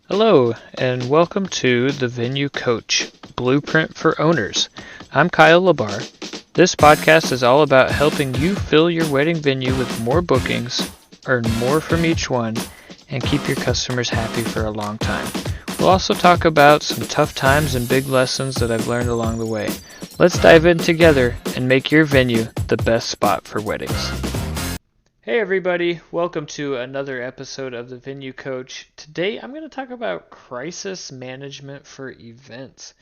Hello, and welcome to the Venue Coach Blueprint for Owners. I'm Kyle Labar. This podcast is all about helping you fill your wedding venue with more bookings, earn more from each one, and keep your customers happy for a long time. We'll also talk about some tough times and big lessons that I've learned along the way. Let's dive in together and make your venue the best spot for weddings. Hey everybody, welcome to another episode of the Venue Coach. Today I'm going to talk about crisis management for events.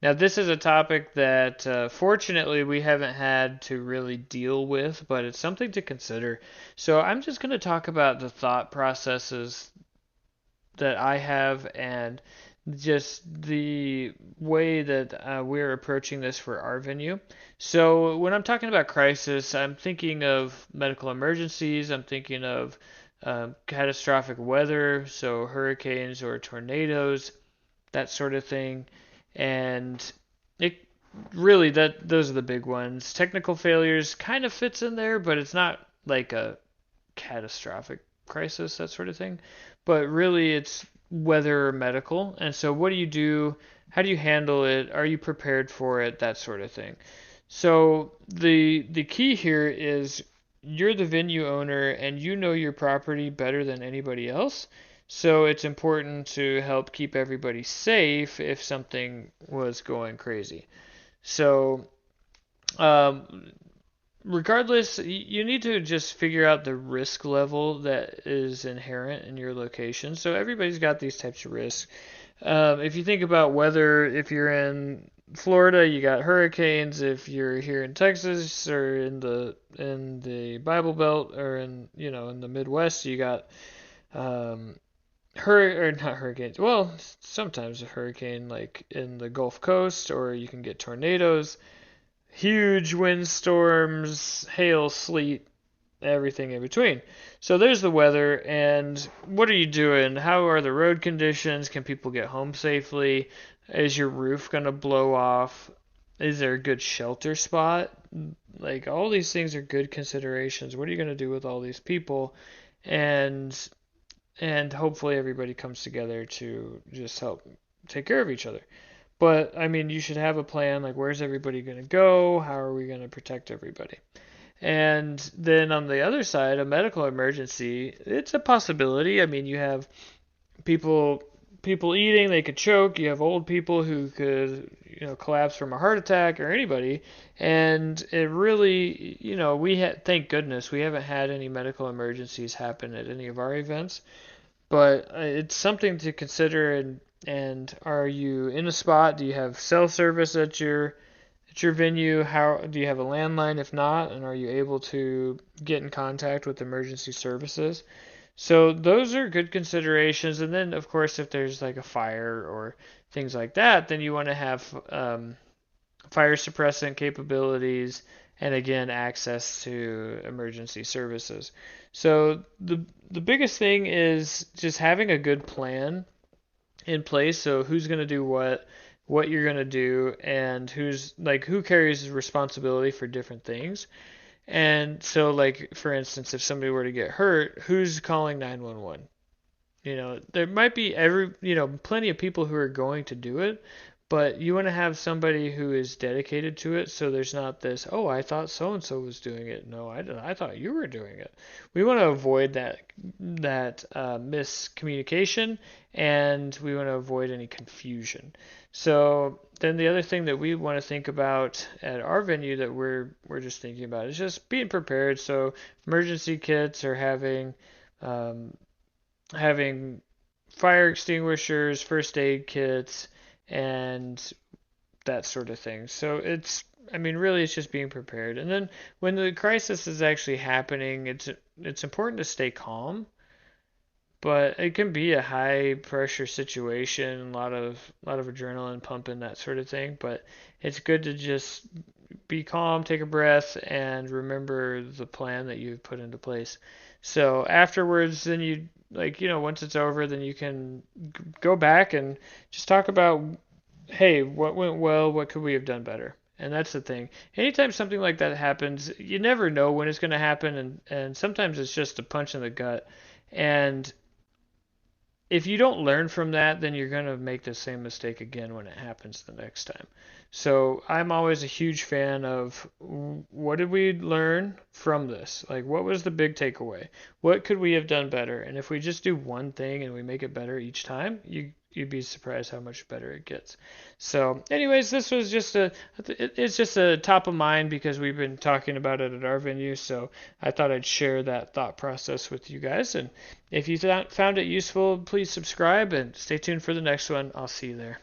Now this is a topic that fortunately we haven't had to really deal with, but it's something to consider. So I'm just going to talk about the thought processes that I have and just the way that we're approaching this for our venue. So when I'm talking about crisis, I'm thinking of medical emergencies. I'm thinking of catastrophic weather, so hurricanes or tornadoes, that sort of thing. And it really that those are the big ones. Technical failures kind of fits in there, but it's not like a catastrophic crisis, that sort of thing. But really, it's weather or medical. And so, what do you do? How do you handle it? Are you prepared for it? That sort of thing. So the key here is you're the venue owner and you know your property better than anybody else. So it's important to help keep everybody safe if something was going crazy. So um, regardless, you need to just figure out the risk level that is inherent in your location. So everybody's got these types of risks. If you think about weather, if you're in Florida, you got hurricanes. If you're here in Texas or in the Bible Belt or in the Midwest, you got or not hurricanes. Well, sometimes a hurricane like in the Gulf Coast, or you can get tornadoes, huge windstorms, hail, sleet, everything in between. So there's the weather, and what are you doing? How are the road conditions? Can people get home safely? Is your roof going to blow off? Is there a good shelter spot? Like, all these things are good considerations. What are you going to do with all these people? And and hopefully everybody comes together to just help take care of each other. But I mean, you should have a plan, like where's everybody going to go? How are we going to protect everybody? And then on the other side, a medical emergency, it's a possibility. I mean, you have people eating, they could choke. You have old people who could, collapse from a heart attack, or anybody. And it really, thank goodness we haven't had any medical emergencies happen at any of our events. But it's something to consider. And are you in a spot? Do you have cell service at your venue? How do you have a landline? If not, and are you able to get in contact with emergency services? So those are good considerations. And then, of course, if there's like a fire or things like that, then you want to have fire suppressant capabilities and again access to emergency services. So the biggest thing is just having a good plan in place. So who's going to do what you're going to do, and who carries responsibility for different things. And so, like, for instance, if somebody were to get hurt, who's calling 911? There might be plenty of people who are going to do it, but you want to have somebody who is dedicated to it, so there's not this, oh, I thought so and so was doing it. No, I didn't. I thought you were doing it. We want to avoid that miscommunication, and we want to avoid any confusion. So then the other thing that we want to think about at our venue that we're just thinking about is just being prepared. So emergency kits are um, having fire extinguishers, first aid kits, and that sort of thing. So I mean, really, it's just being prepared. And then when the crisis is actually happening, it's important to stay calm. But it can be a high pressure situation, a lot of adrenaline pumping, that sort of thing. But it's good to just be calm, take a breath, and remember the plan that you've put into place. So afterwards, then once it's over, then you can go back and just talk about, hey, what went well, what could we have done better? And that's the thing. Anytime something like that happens, you never know when it's going to happen, and sometimes it's just a punch in the gut. And if you don't learn from that, then you're going to make the same mistake again when it happens the next time. So I'm always a huge fan of what did we learn from this? Like, what was the big takeaway? What could we have done better? And if we just do one thing and we make it better each time, you'd be surprised how much better it gets. So, anyways, this was just it's just a top of mind because we've been talking about it at our venue. So I thought I'd share that thought process with you guys. And if you found it useful, please subscribe and stay tuned for the next one. I'll see you there.